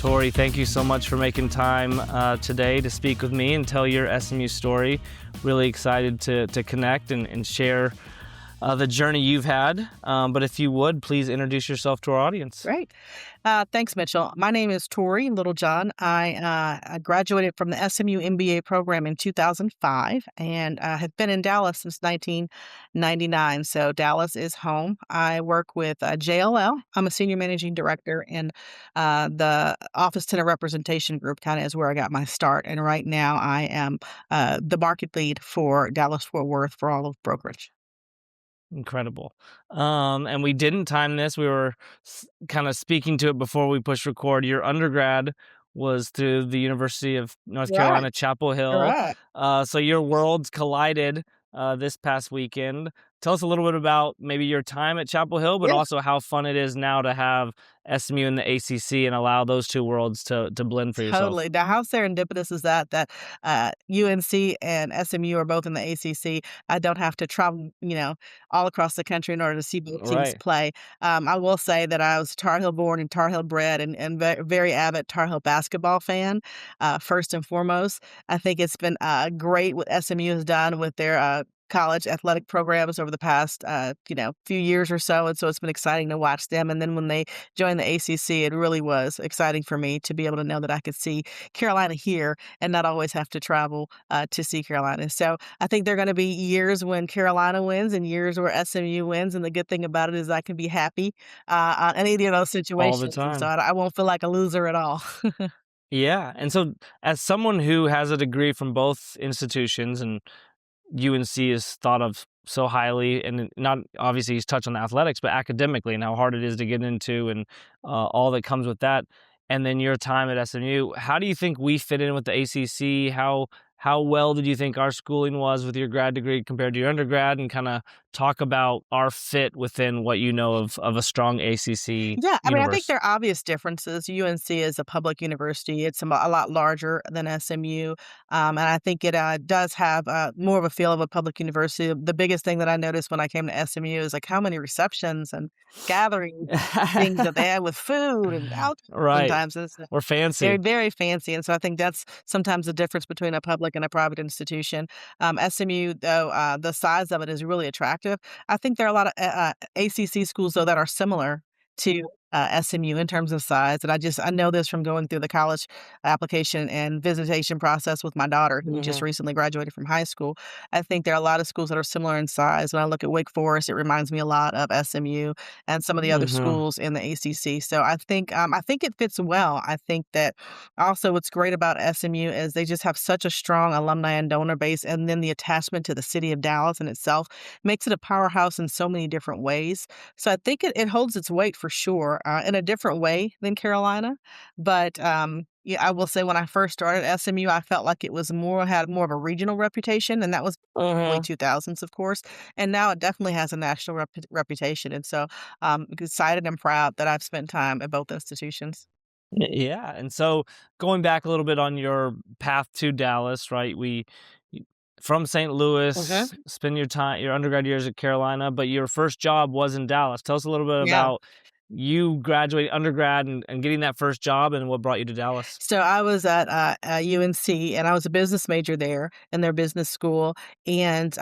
Torrey, thank you so much for making time today to speak with me and tell your SMU story. Really excited to connect and share the journey you've had. But if you would, please introduce yourself to our audience. Great. Thanks, Mitchell. My name is Torrey Littlejohn. I graduated from the SMU MBA program in 2005 and have been in Dallas since 1999. So Dallas is home. I work with JLL. I'm a senior managing director in the Office Tenant Representation Group, kind of is where I got my start. And right now I am the market lead for Dallas-Fort Worth for all of brokerage. Incredible. And we didn't time this. We were kind of speaking to it before we pushed record. Your undergrad was through the University of North Right. Carolina, Chapel Hill. Right. So your worlds collided this past weekend. Tell us a little bit about maybe your time at Chapel Hill, but Yeah. also how fun it is now to have SMU and the ACC and allow those two worlds to blend for yourself. Totally. Now, how serendipitous is that UNC and SMU are both in the ACC? I don't have to travel, all across the country in order to see both teams Right. play. I will say that I was Tar Heel born and Tar Heel bred, and very avid Tar Heel basketball fan. First and foremost, I think it's been great what SMU has done with their college athletic programs over the past, few years or so, and so it's been exciting to watch them. And then when they joined the ACC, it really was exciting for me to be able to know that I could see Carolina here and not always have to travel to see Carolina. So I think there are going to be years when Carolina wins and years where SMU wins. And the good thing about it is I can be happy on any of those All the situations, and so time. I won't feel like a loser at all. Yeah. And so, as someone who has a degree from both institutions, and UNC is thought of so highly, and not obviously he's touched on the athletics, but academically and how hard it is to get into, and all that comes with that. And then your time at SMU, how do you think we fit in with the ACC? How well did you think our schooling was with your grad degree compared to your undergrad, and kind of talk about our fit within what you know of a strong ACC Yeah, I mean, I think universe? there are obvious differences. UNC is a public university. It's a lot larger than SMU, and I think it does have more of a feel of a public university. The biggest thing that I noticed when I came to SMU is like how many receptions and gatherings and things that they had with food and out Right. sometimes. It's We're very, fancy. very fancy, and so I think that's sometimes the difference between a public and a private institution. SMU, though, the size of it is really attractive. I think there are a lot of ACC schools, though, that are similar to SMU in terms of size, and I know this from going through the college application and visitation process with my daughter, who just Mhm. recently graduated from high school. I think there are a lot of schools that are similar in size. When I look at Wake Forest, it reminds me a lot of SMU and some of the other Mhm. schools in the ACC. So I think it fits well. I think that also what's great about SMU is they just have such a strong alumni and donor base, and then the attachment to the city of Dallas in itself makes it a powerhouse in so many different ways. So I think it holds its weight for sure, in a different way than Carolina. But yeah, I will say when I first started SMU, I felt like it was had more of a regional reputation, and that was early Mhm. 2000s, of course. And now it definitely has a national reputation. And so I'm excited and proud that I've spent time at both institutions. Yeah, and so going back a little bit on your path to Dallas, right? Y From St. Mhm. Louis, spend your undergrad years at Carolina, but your first job was in Dallas. Tell us a little bit Yeah. about you graduating undergrad and getting that first job and what brought you to Dallas. So I was at UNC, and I was a business major there in their business school. And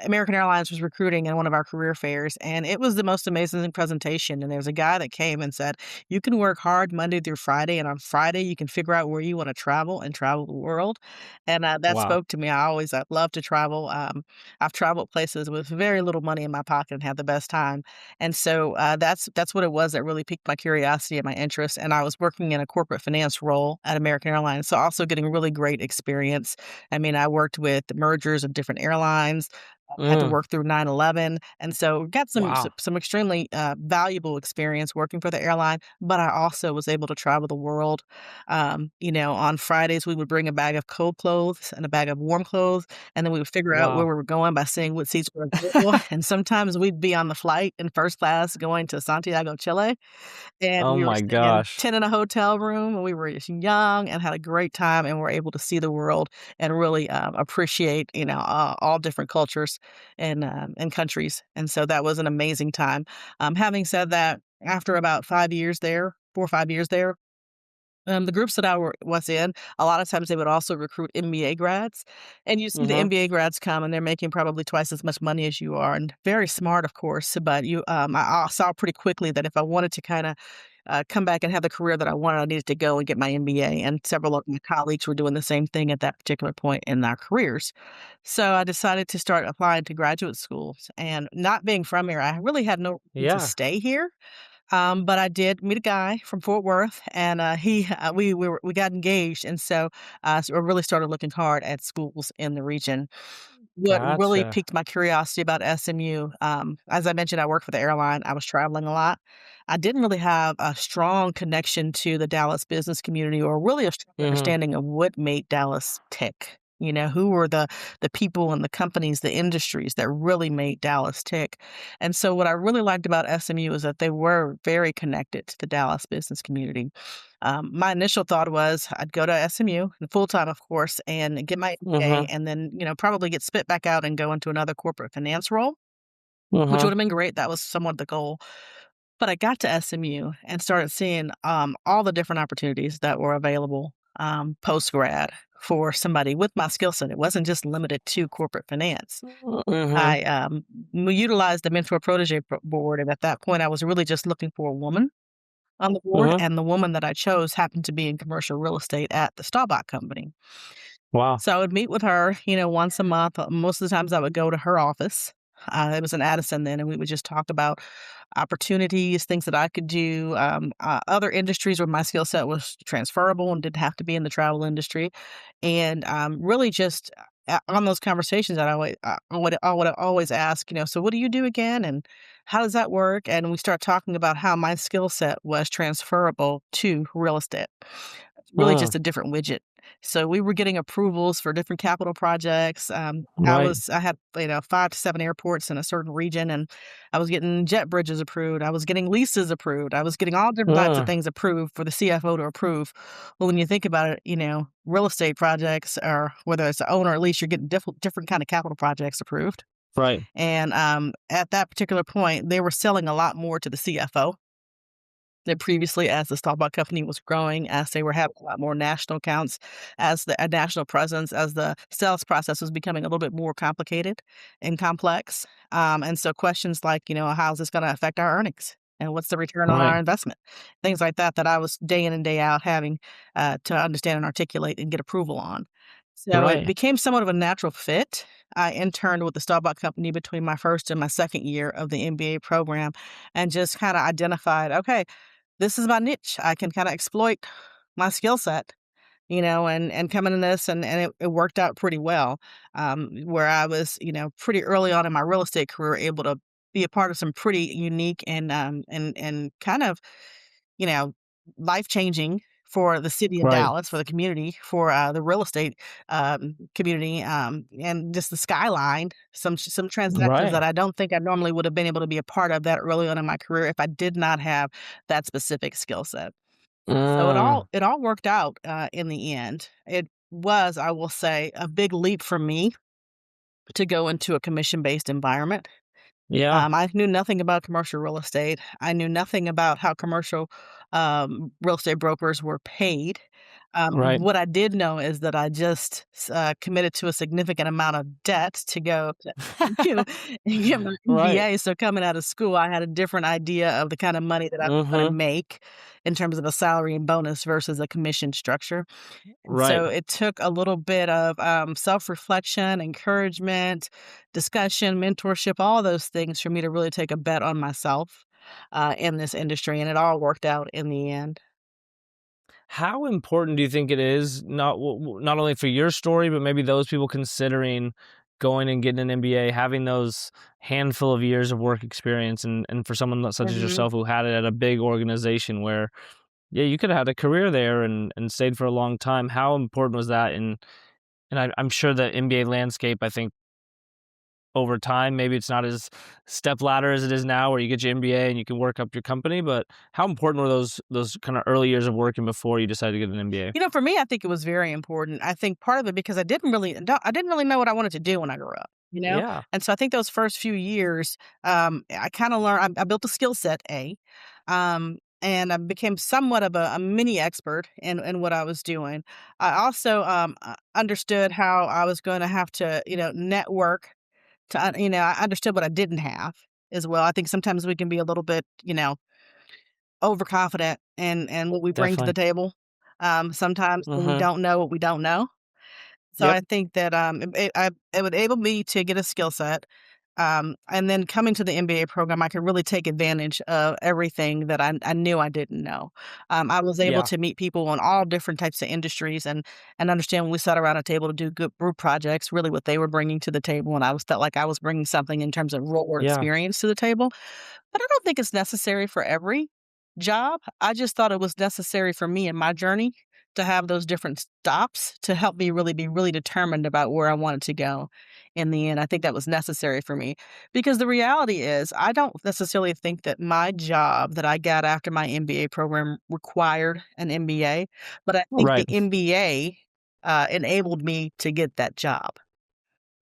American Airlines was recruiting in one of our career fairs, and it was the most amazing presentation. And there was a guy that came and said, "You can work hard Monday through Friday, and on Friday you can figure out where you want to travel and travel the world." And that Wow. spoke to me. I love to travel. I've traveled places with very little money in my pocket and had the best time. And so that's what it was that really piqued my curiosity and my interest. And I was working in a corporate finance role at American Airlines, so also getting really great experience. I mean, I worked with the mergers of different airlines. Had to Mm, work through 9/11, and so got wow. some extremely valuable experience working for the airline. But I also was able to travel the world. On Fridays we would bring a bag of cold clothes and a bag of warm clothes, and then we would figure out where Wow. we were going by seeing what seats were available. And sometimes we'd be on the flight in first class going to Santiago, Chile, and Oh we were my staying gosh. 10 in a hotel room, and we were just young and had a great time, and were able to see the world and really, appreciate, all different cultures and countries, and so that was an amazing time. Having said that, after about 5 years there, 4 or 5 years there, The groups that was in, a lot of times they would also recruit MBA grads, and you see the Mhm. MBA grads come, and they're making probably twice as much money as you are, and very smart, of course, but I saw pretty quickly that if I wanted to kinda, come back and have the career that I wanted, I needed to go and get my MBA, and several of my colleagues were doing the same thing at that particular point in their careers. So I decided to start applying to graduate schools, and not being from here, I really had no reason to Yeah. stay here. But I did meet a guy from Fort Worth, and we got engaged, and so I really started looking hard at schools in the region. What really Gotcha. piqued my curiosity about SMU, as I mentioned, I work for the airline. I was traveling a lot. I didn't really have a strong connection to the Dallas business community, or really a strong Mhm. understanding of what made Dallas tick. You know, who were the people and the companies, the industries that really made Dallas tick. And so what I really liked about SMU is that they were very connected to the Dallas business community. My initial thought was I'd go to SMU full time, of course, and get my MBA, Mhm. and then probably get spit back out and go into another corporate finance role, which would Mhm. have been great. That was somewhat the goal. But I got to SMU and started seeing all the different opportunities that were available post grad for somebody with my skill set. It wasn't just limited to corporate finance. Mhm. I utilized the mentor protege board, and at that point, I was really just looking for a woman on the board, Mhm. and the woman that I chose happened to be in commercial real estate at the Staubach company. Wow. So I would meet with her, once a month. Most of the times I would go to her office. It was in Addison then, and we would just talk about opportunities, things that I could do, other industries where my skill set was transferable and didn't have to be in the travel industry. And really just on those conversations, I would always ask, so what do you do again? And how does that work? And we start talking about how my skill set was transferable to real estate. It's really Mm. just a different widget. So we were getting approvals for different capital projects. Right. I had 5 to 7 airports in a certain region, and I was getting jet bridges approved. I was getting leases approved. I was getting all different types of Mm. things approved for the CFO to approve. Well, when you think about it, real estate projects, or whether it's the owner or lease, you're getting different kind of capital projects approved. Right. And at that particular point, they were selling a lot more to the CFO than previously, as the Starbucks company was growing, as they were having a lot more national accounts, as a national presence, as the sales process was becoming a little bit more complicated and complex. And so questions like, how's this going to affect our earnings? And what's the return on our Right. investment? Things like that, that I was day in and day out having to understand and articulate and get approval on. So it Right. became somewhat of a natural fit. I interned with the Starbucks company between my first and my second year of the MBA program, and just kind of identified, okay, this is my niche. I can kinda exploit my skill set, and come into this, and it worked out pretty well, where I was, pretty early on in my real estate career, able to be a part of some pretty unique and kind of, you know, life-changing for the city of Right. Dallas, for the community, for, the real estate, community, and just the skyline, some transactions Right. that I don't think I normally would have been able to be a part of that early on in my career if I did not have that specific skill set. So it Mm. all it all worked out, in the end. It was, I will say, a big leap for me to go into a commission-based environment. Yeah. I knew nothing about commercial real estate. I knew nothing about how commercial, real estate brokers were paid. Right. What I did know is that I just committed to a significant amount of debt to go to SMU and get my Right. MBA. So coming out of school, I had a different idea of the kind of money that I was going to Mhm. make in terms of a salary and bonus versus a commission structure. And Right. so it took a little bit of self-reflection, encouragement, discussion, mentorship, all those things for me to really take a bet on myself in this industry, and it all worked out in the end. How important do you think it is, not only for your story, but maybe those people considering going and getting an MBA, having those handful of years of work experience, and for someone such as Mhm. yourself who had it at a big organization where, yeah, you could have had a career there and stayed for a long time. How important was that? And I'm sure the MBA landscape, I think over time, maybe it's not as step ladder as it is now, where you get your MBA and you can work up your company. But how important were those kind of early years of working before you decided to get an MBA? For me, I think it was very important. I think part of it because I didn't really know what I wanted to do when I grew up, Yeah. and so I think those first few years, I kind of learned. I built a skill set, and I became somewhat of a mini expert in what I was doing. I also, understood how I was gonna have to, network to I understood what I didn't have as well. I think sometimes we can be a little bit, overconfident in what we bring to the Definitely. table, sometimes when we Mhm. don't know what we don't know. So Yep. I think that, it would enable me to get a skill set, and then coming to the MBA program, I could really take advantage of everything that I knew I didn't know. I was able Yeah. to meet people in all different types of industries and understand when we sat around a table to do good group projects, really what they were bringing to the table, and I was felt like I was bringing something in terms of real world Yeah. experience to the table. But I don't think it's necessary for every job. I just thought it was necessary for me in my journey to have those different stops to help me really be really determined about where I wanted to go in the end. I think that was necessary for me because the reality is, I don't necessarily think that my job that I got after my MBA program required an MBA, but I think the Right. MBA enabled me to get that job, you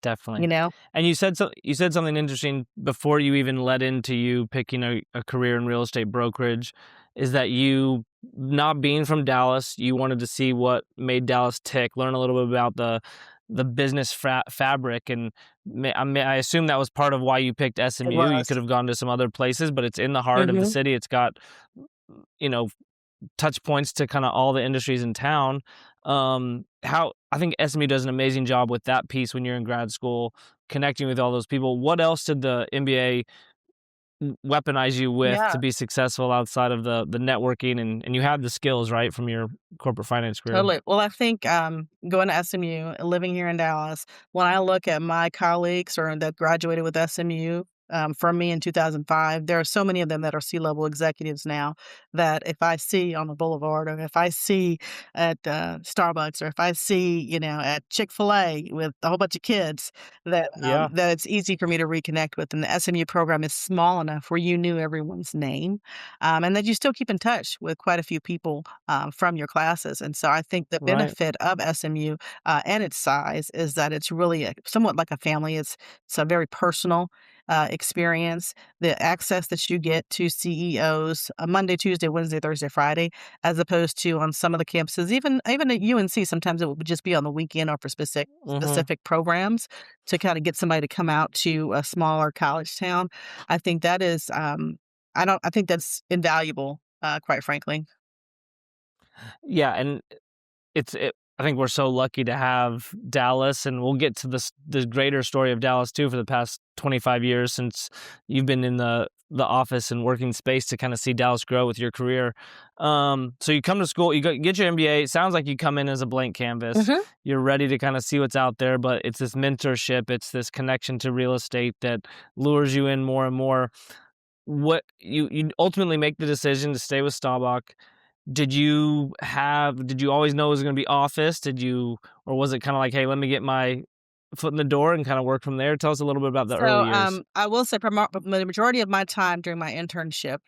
Definitely. know? And you said something interesting before you even led into you picking a career in real estate brokerage, is that you not being from Dallas, you wanted to see what made Dallas tick, learn a little bit about the business fabric, and I assume that was part of why you picked It SMU. You could was. have gone to some other places, but it's in the heart of the Mhm. city. It's got, you know, touch points to kind of all the industries in town. How I think SMU does an amazing job with that piece when you're in grad school, connecting with all those people. What else did the MBA weaponize you with Yeah. to be successful outside of the networking, and you had the skills, right, from your corporate finance career? Totally. Well, I think, going to SMU, living here in Dallas, when I look at my colleagues or that graduated with SMU, from me in 2005, there are so many of them that are C-level executives now that if I see on the boulevard or if I see at, Starbucks or if I see, at Chick-fil-A with a whole bunch of kids Yeah. that it's easy for me to reconnect with. And the SMU program is small enough where you knew everyone's name, and that you still keep in touch with quite a few people from your classes. And so I think the Right. benefit of SMU and its size is that it's really somewhat like a family. It's a very personal experience. The access that you get to CEOs Monday, Tuesday, Wednesday, Thursday, Friday, as opposed to on some of the campuses, even at UNC, sometimes it would just be on the weekend or for Mhm. specific programs to kind of get somebody to come out to a smaller college town. I think that is I think that's invaluable, quite frankly. Yeah, and I think we're so lucky to have Dallas, and we'll get to the greater story of Dallas too for the past 25 years since you've been in the office and working space to kind of see Dallas grow with your career. So you come to school, get your MBA. It sounds like you come in as a blank canvas. Mhm. You're ready to kind of see what's out there, but it's this mentorship, it's this connection to real estate that lures you in more and more. What you ultimately make the decision to stay with Staubach. Did you always know it was gonna be office? Or was it kinda like, "Hey, let me get my foot in the door and kinda work from there?" Tell us a little bit about the So, early years. I will say the majority of my time during my internship,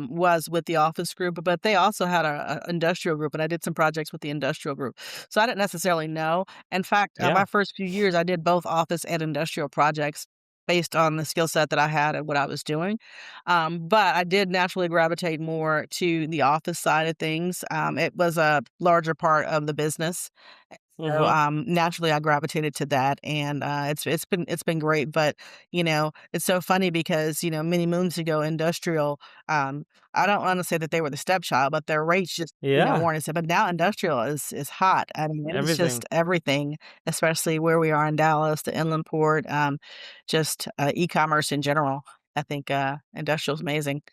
was with the office group, but they also had a industrial group, and I did some projects with the industrial group. So I didn't necessarily know. In fact, Yeah. my first few years, I did both office and industrial projects based on the skill set that I had and what I was doing. But I did naturally gravitate more to the office side of things. It was a larger part of the business. So, Mhm. naturally, I gravitated to that, and, it's been great, but, it's so funny because, many moons ago, industrial, I don't wanna say that they were the stepchild, but their rates just, Yeah. weren't as but now industrial is hot. I mean, it's Everything. just everything, especially where we are in Dallas, the inland port, just, e-commerce in general. I think, industrial's amazing.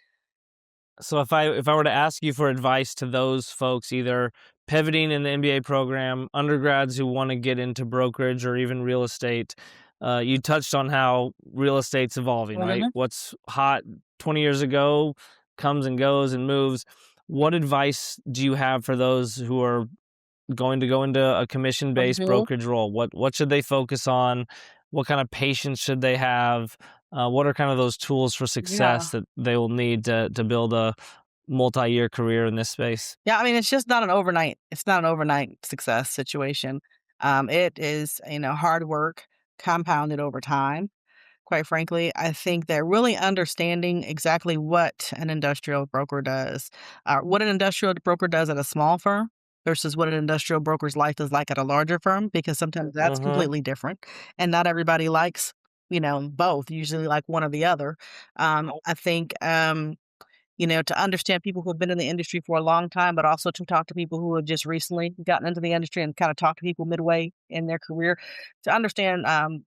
So if I were to ask you for advice to those folks either pivoting in the MBA program, undergrads who wanna get into brokerage or even real estate, you touched on how real estate's evolving, right? Mhm, What's hot 20 years ago comes and goes and moves. What advice do you have for those who are going to go into a commission-based mhm. brokerage role? What should they focus on? What kind of patience should they have? What are kind of those tools for Yeah. success that they will need to build a multi-year career in this space? Yeah, I mean, it's not an overnight success situation. It is, hard work compounded over time. quite frankly. I think that really understanding exactly what an industrial broker does, what an industrial broker does at a small firm versus what an industrial broker's life is like at a larger firm, because sometimes that's Mhm. completely different. And not everybody likes, both, usually like one or the other. I think, to understand people who have been in the industry for a long time, but also to talk to people who have just recently gotten into the industry and kind of talk to people midway in their career to understand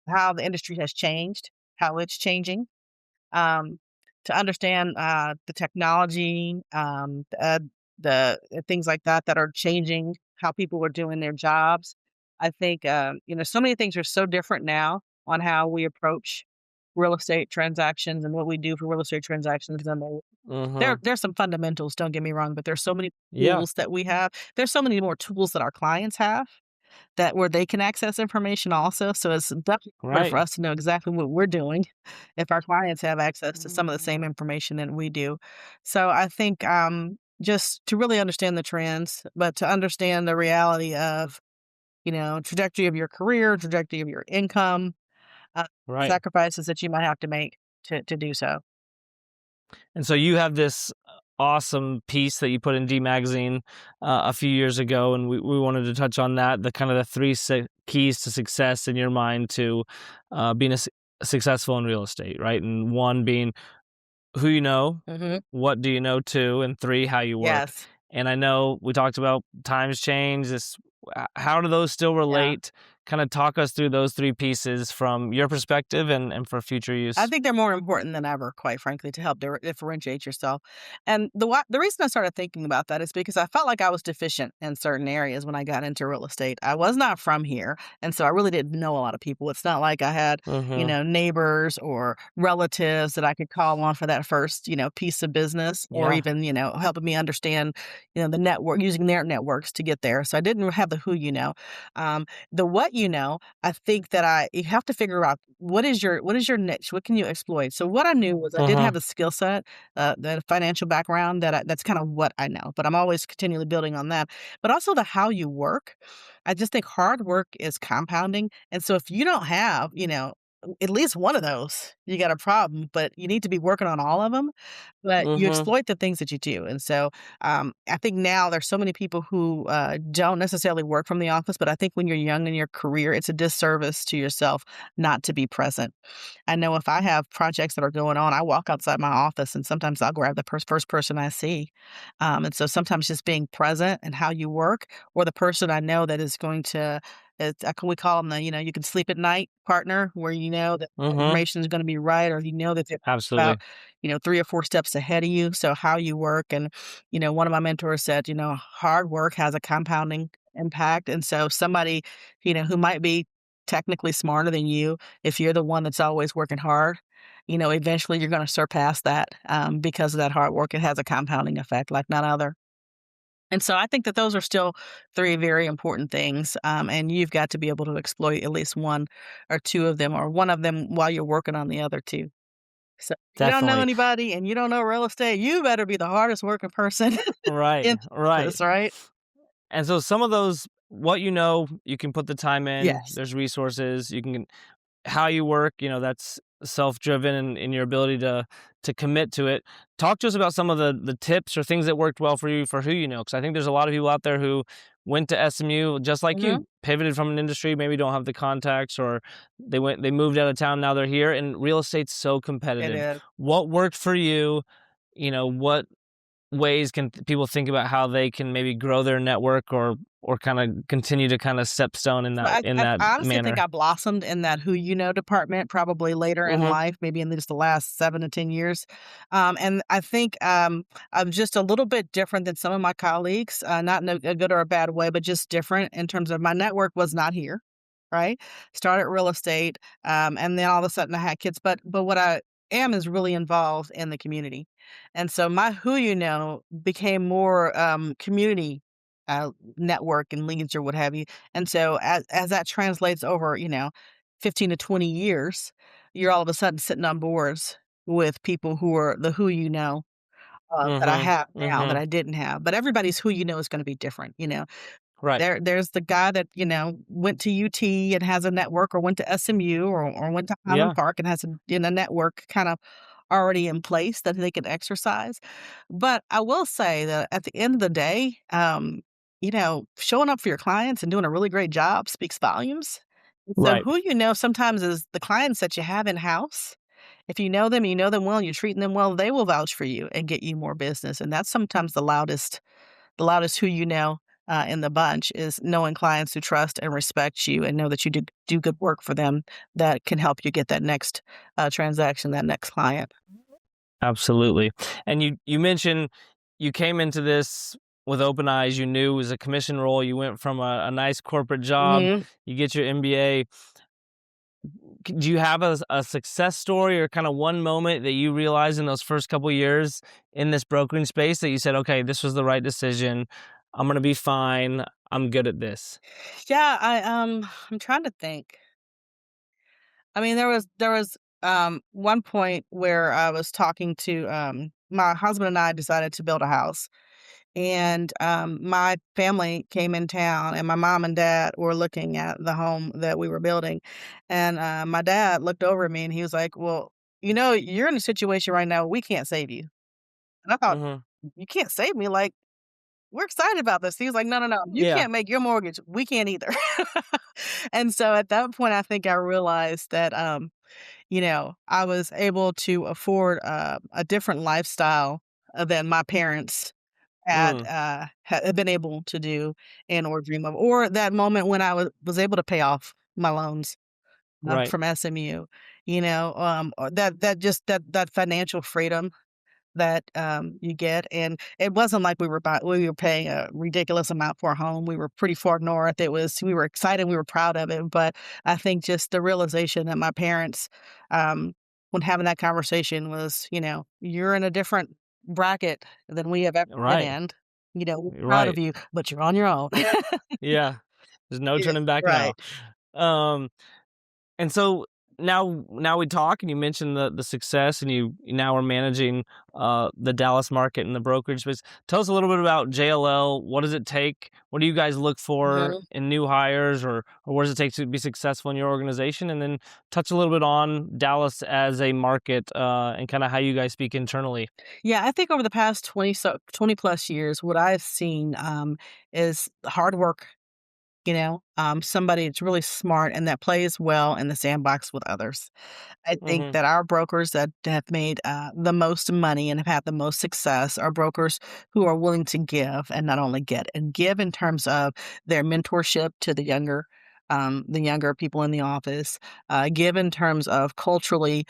how the industry has changed, how it's changing, um, to understand the technology, the things like that that are changing how people are doing their jobs. I think, so many things are so different now on how we approach real estate transactions and what we do for real estate transactions than Mhm. there's some fundamentals, don't get me wrong, but there's so many Yeah. tools that we have. There's so many more tools that our clients have that where they can access information also, so it's definitely important for Right. us to know exactly what we're doing if our clients have access to some of the same information that we do. So I think, just to really understand the trends, but to understand the reality of, trajectory of your career, trajectory of your income, uh, Right. sacrifices that you might have to make to do so. And so you have this awesome piece that you put in D Magazine a few years ago, and we wanted to touch on that, the kind of the three keys to success in your mind to being successful in real estate, right? And one being who you know, Mhm. what do you know, two, and three, how you work. Yes. And I know we talked about times change. This, how do those still Yeah. relate? Kind of talk us through those three pieces from your perspective and for future I use. think they're more important than ever, quite frankly, to help differentiate yourself. And the reason I started thinking about that is because I felt like I was deficient in certain areas when I got into real estate. I was not from here, and so I really didn't know a lot of people. It's not like I had, Mm-hmm. neighbors or relatives that I could call on for that first, piece of business, or Yeah. even, helping me understand, the network, using their networks to get there. So I didn't have the who you know. The what you know, I think that you have to figure out what is your niche? What can you exploit? So what I knew was I didn't Uh-huh. have the skill set, the financial background that's kind of what I know, but I'm always continually building on that. But also the how you work. I just think hard work is compounding. And so if you don't have, at least one of those, you got a problem, but you need to be working on all of them. But you Mm-hmm. exploit the things that you do. And so I think now there's so many people who don't necessarily work from the office, but I think when you're young in your career, it's a disservice to yourself not to be present. I know if I have projects that are going on, I walk outside my office and sometimes I'll grab the first person I see. And so sometimes just being present and how you work, or the person I know that is going to, we call them you can sleep at night partner, where you know that Mm-hmm. information is going to be right, or you know that they're about, Absolutely. 3 or 4 steps ahead of you. So how you work. And, one of my mentors said, hard work has a compounding impact. And so somebody, who might be technically smarter than you, if you're the one that's always working hard, eventually you're gonna surpass that, because of that hard work. It has a compounding effect like none other. And so I think that those are still 3 very important things, and you've got to be able to exploit at least 1 or 2 of them, or one of them while you're working on the other 2. So, if you don't know Definitely. anybody and you don't know real estate, you better be the hardest working person Right. in the Right. office, right? And so some of those, what you know, you can put the time in. Yes. There's resources. You can how you work, that's self-driven in your ability to commit to it. Talk to us about some of the tips or things that worked well for you for who you know, because I think there's a lot of people out there who went to SMU just like Mhm. you, pivoted from an industry, maybe don't have the contacts, or they moved out of town, now they're here, and real estate's so It competitive. is. What worked for you? What ways can people think about how they can maybe grow their network or kind of continue to kind of stepstone in So that in that I honestly think manner? I blossomed in that who you know department probably later in Mhm. life, maybe in just the last 7 to 10 years. And I think, I'm just a little bit different than some of my colleagues, not in a good or a bad way, but just different in terms of my network was not here, right? Started real estate, and then all of a sudden I had kids, but what I am is really involved in the community. And so my who you know became more, community, uh, network and leads or what have you. And so as that translates over, 15 to 20 years, you're all of a sudden sitting on boards with people who are the who you know, that I Mhm. have now that Mhm. I didn't have. But everybody's who you know is gonna be different, Right. There's the guy that, went to UT and has a network, or went to SMU, or went to Highland Yeah. Park and has a network kind of already in place that they can exercise. But I will say that at the end of the day, showing up for your clients and doing a really great job speaks volumes. And so Right. who you know sometimes is the clients that you have in-house. If you know them, you know them well, and you're treating them well, they will vouch for you and get you more business, and that's sometimes the loudest who you know, in the bunch is knowing clients who trust and respect you and know that you do good work for them that can help you get that next, transaction, that next client. Absolutely. And you mentioned you came into this with open eyes. You knew it was a commission role. You went from a nice corporate job. Mhm. You get your MBA. Do you have a success story or kind of one moment that you realized in those first couple years in this brokering space that you said, okay, this was the right decision. I'm gonna be fine. I'm good at this. Yeah, I'm trying to think. I mean, there was one point where I was talking to, my husband and I decided to build a house. And, my family came in town, and my mom and dad were looking at the home that we were building, and, my dad looked over at me, and he was like, "Well, you're in a situation right now, we can't save you." And I thought, Hmm. "You can't save me? Like, we're excited about this." He was like, "No, no, no, you Yeah. can't make your mortgage, we can't either." And so at that point, I think I realized that, I was able to afford, a different lifestyle, than my parents Mm, had been able to do and or dream of, or that moment when I was able to pay off my loans, right. from SMU, or that financial freedom that, you get, and it wasn't like we were paying a ridiculous amount for a home. We were pretty far north. We were excited, we were proud of it, but I think just the realization that my parents, when having that conversation was, "You're in a different bracket than we have ever been Right. in. We're proud of Right. you, but you're on your own." Yeah. There's no Yeah, turning back now. right. Um, And so now we talk, and you mentioned the success, and you now are managing the Dallas market and the brokerage space. Tell us a little bit about JLL. What does it take? What do you guys look for Mhm. in new hires, or what does it take to be successful in your organization? And then touch a little bit on Dallas as a market and kind of how you guys speak internally. Yeah, I think over the past 20 plus years, what I've seen, is hard work. Somebody that's really smart and that plays well in the sandbox with others. I think Hmm. that our brokers that have made, the most money and have had the most success are brokers who are willing to give and not only get, and give in terms of their mentorship to the younger people in the office, give in terms of culturally,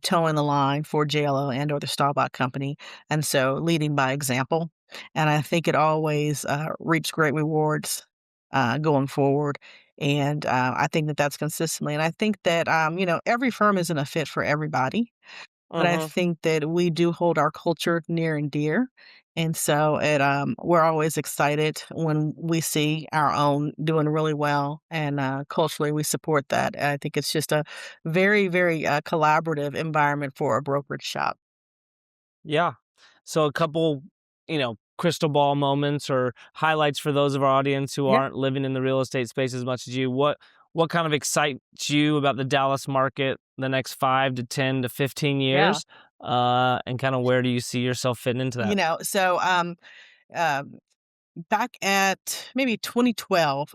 towing the line for JLO and or the Staubach Company, and so leading by example. And I think it always, reaps great rewards, going forward. And, I think that that's consistently, and I think that, every firm isn't a fit for everybody, but I Hmm. think that we do hold our culture near and dear. And so we're always excited when we see our own doing really well, and, culturally we support that. I think it's just a very, very, collaborative environment for a brokerage shop. Yeah. So a couple, crystal ball moments or highlights for those of our audience who Yeah, aren't living in the real estate space as much as you. What kind of excites you about the Dallas market the next 5 to 10 to 15 yeah. years? And kind of where do you see yourself fitting into that? So, um back at maybe 2012,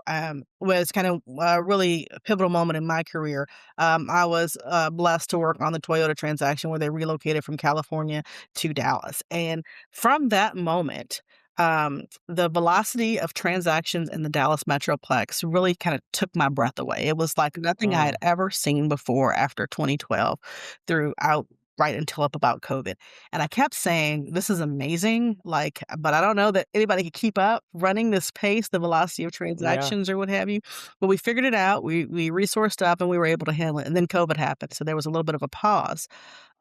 was kind of a really pivotal moment in my career. I was, blessed to work on the Toyota transaction where they relocated from California to Dallas, and from that moment, the velocity of transactions in the Dallas metroplex really kinda took my breath away. It was like nothing I had Mm, ever seen before after 2012 throughout right until up about COVID. And I kept saying, "This is amazing, like, but I don't know that anybody could keep up running this pace, the velocity of yeah. transactions or what have you." But we figured it out, we resourced up, and we were able to handle it, and then COVID happened, so there was a little bit of a pause.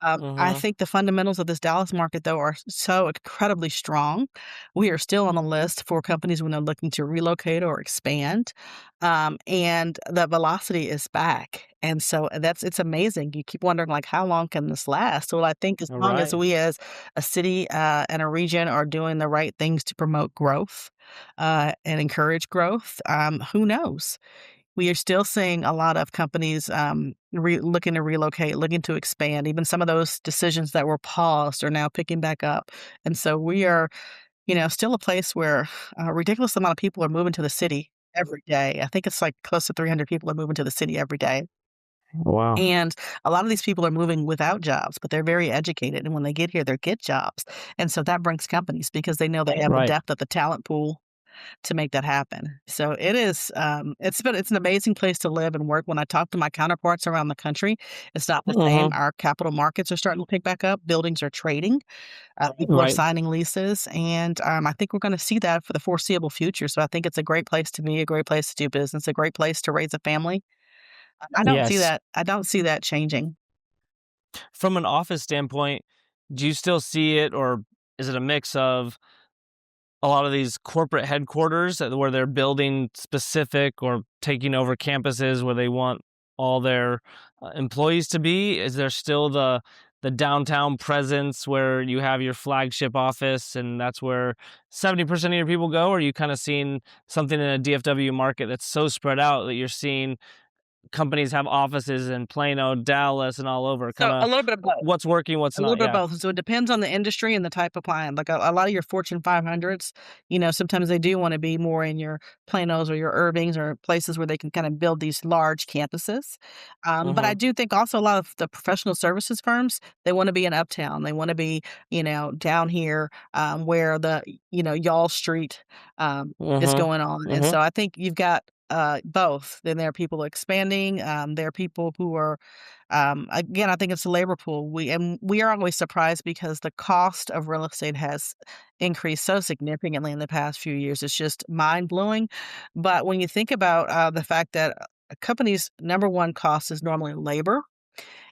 I Mm-hmm. think the fundamentals of this Dallas market, though, are so incredibly strong. We are still on the list for companies when they're looking to relocate or expand, and the velocity is back. And so it's amazing. You keep wondering, like, how long can this last? Well, I think as long as Right. we as a city, and a region are doing the right things to promote growth, and encourage growth, who knows? We are still seeing a lot of companies, looking to relocate, looking to expand. Even some of those decisions that were paused are now picking back up. And so we are, still a place where a ridiculous amount of people are moving to the city every day. I think it's like close to 300 people are moving to the city every day. Wow. And a lot of these people are moving without jobs, but they're very educated. And when they get here, they get jobs. And so that brings companies because they know they have the Right. depth of the talent pool to make that happen. So it is, it's an amazing place to live and work. When I talk to my counterparts around the country, it's not the same. Mhm. Our capital markets are starting to pick back up. Buildings are trading. People are Right. signing leases, and I think we're going to see that for the foreseeable future. So I think it's a great place to be, a great place to do business, a great place to raise a family. I don't see Yes. that. I don't see that changing. From an office standpoint, do you still see it, or is it a mix of a lot of these corporate headquarters where they're building specific or taking over campuses where they want all their employees to be? Is there still the downtown presence where you have your flagship office and that's where 70% of your people go? Or are you kind of seeing something in a DFW market that's so spread out that you're seeing companies have offices in Plano, Dallas, and all over? Kind So a of little bit of both. what's working, what's A little not? bit of Yeah. both. So it depends on the industry and the type of client. Like a lot of your Fortune 500s, sometimes they do want to be more in your Planos or your Irvings or places where they can kind of build these large campuses. But I Hmm. do think also a lot of the professional services firms, they want to be in uptown. They want to be, down here where the, Y'all Street is Hmm. going on. And Hmm. so I think you've got both. Then there are people expanding. There are people who are again, I think it's a labor pool. We are always surprised because the cost of real estate has increased so significantly in the past few years. It's just mind blowing. But when you think about the fact that a company's number one cost is normally labor,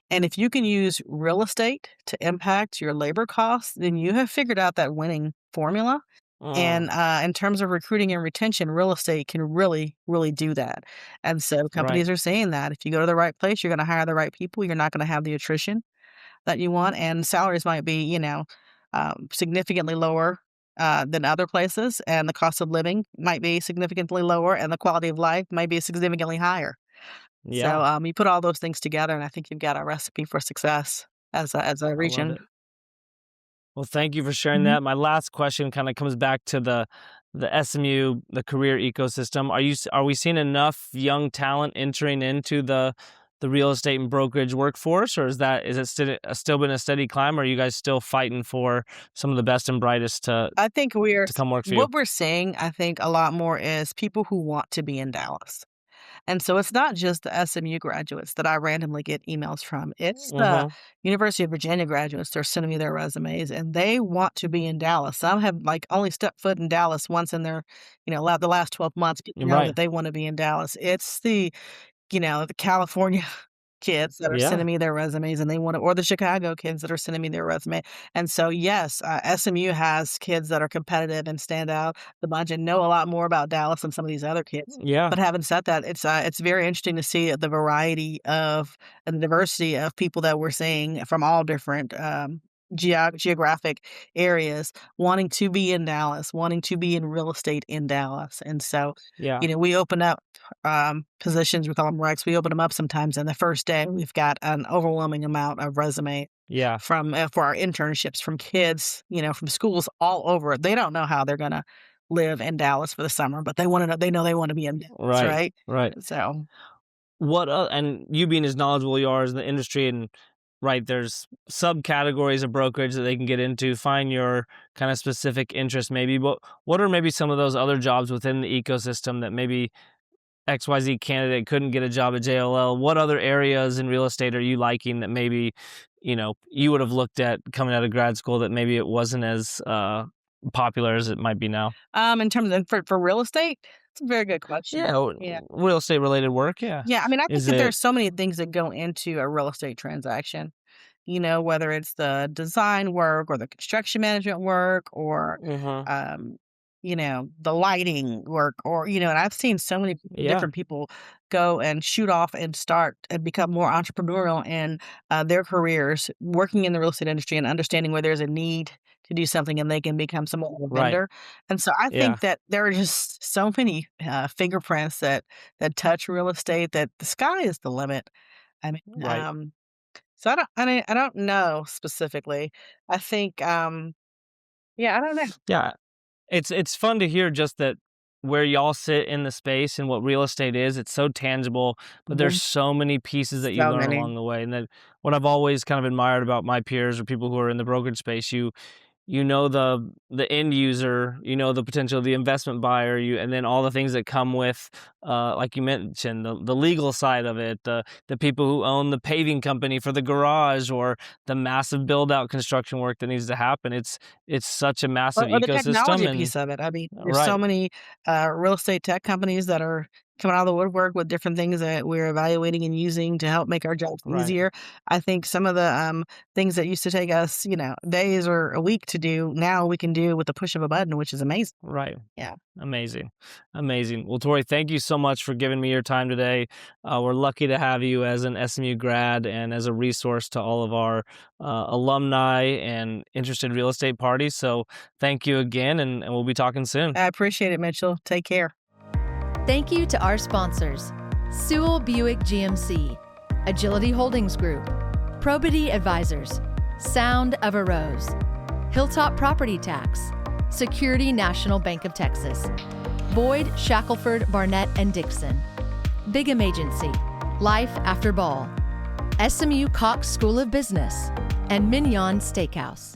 and if you can use real estate to impact your labor costs, then you have figured out that winning formula. Mm, And in terms of recruiting and retention, real estate can really, really do that. And so right. companies are saying that if you go to the right place, you're going to hire the right people. You're not going to have the attrition that you want, and salaries might be, significantly lower than other places, and the cost of living might be significantly lower, and the quality of life might be significantly higher. So Yeah, you put all those things together, and I think you've got a recipe for success as a I love region. it. Well, thank you for sharing Mhm. that. My last question kind of comes back to the SMU, the career ecosystem. Are we seeing enough young talent entering into the real estate and brokerage workforce, or is it still been a steady climb? Or are you guys still fighting for some of the best and brightest I think to come work for you? what we're seeing, I think a lot more is people who want to be in Dallas. And so it's not just the SMU graduates that I randomly get emails from. It's the Mm-hmm. University of Virginia graduates that are sending me their resumes, and they want to be in Dallas. Some have like only stepped foot in Dallas once in their, the last 12 months, but know Right. that they want to be in Dallas. It's the California kids that are Yeah. sending me their resumes and they want to, or the Chicago kids that are sending me their resume. And so, yes, SMU has kids that are competitive and stand out the bunch and know a lot more about Dallas than some of these other kids. Yeah. But having said that, it's very interesting to see the variety of and the diversity of people that we're seeing from all different geographic areas wanting to be in Dallas, wanting to be in real estate in Dallas. And so, Yeah. we open up positions, we call them recs. We open them up sometimes, and the first day we've got an overwhelming amount of resume Yeah. from for our internships from kids, from schools all over. They don't know how they're gonna live in Dallas for the summer, but they want to know. They know they want to be in Dallas, Right. right? Right. So And you being as knowledgeable you are as in the industry, and right, there's subcategories of brokerage that they can get into, find your kind of specific interest maybe. But what are maybe some of those other jobs within the ecosystem that maybe XYZ candidate couldn't get a job at JLL? What other areas in real estate are you liking that maybe, you would have looked at coming out of grad school that maybe it wasn't as popular as it might be now? in terms of for real estate, it's a very good question. Yeah, Yeah. real estate related work. Yeah. Yeah, I mean, I think Is that it? there's so many things that go into a real estate transaction. Whether it's the design work or the construction management work or, Hmm. the lighting work or, and I've seen so many Yeah. different people go and shoot off and start and become more entrepreneurial in their careers, working in the real estate industry and understanding where there's a need to do something and they can become somewhat of a Right. vendor. And so I Yeah. think that there are just so many fingerprints that touch real estate that the sky is the limit. I mean, Right. so I don't know specifically. I think, yeah, I don't know. Yeah. It's fun to hear just that where y'all sit in the space and what real estate is. It's so tangible, but there's Mhm. so many pieces that you So learn many. along the way. And that what I've always kind of admired about my peers or people who are in the brokerage space, you know the end user, you know the potential the investment buyer, you and then all the things that come with like you mentioned, the legal side of it, the people who own the paving company for the garage or the massive build out construction work that needs to happen. It's such a massive Or the technology ecosystem and piece of it. I mean, there's so right, many, real estate tech companies that are coming out of the woodwork with different things that we're evaluating and using to help make our jobs right, easier. I think some of the, things that used to take us, days or a week to do, now we can do with the push of a button, which is amazing. right. Yeah. Amazing. Amazing. Well, Tori, thank you so much for giving me your time today. We're lucky to have you as an SMU grad and as a resource to all of our alumni and interested real estate parties. So thank you again, and we'll be talking soon. I appreciate it, Mitchell. Take care. Thank you to our sponsors, Sewell Buick GMC, Agility Holdings Group, Probity Advisors, Sound of a Rose, Hilltop Property Tax, Security National Bank of Texas, Boyd, Shackelford, Barnett, and Dixon, Bigham Agency, Life After Ball, SMU Cox School of Business, and Mignon Steakhouse.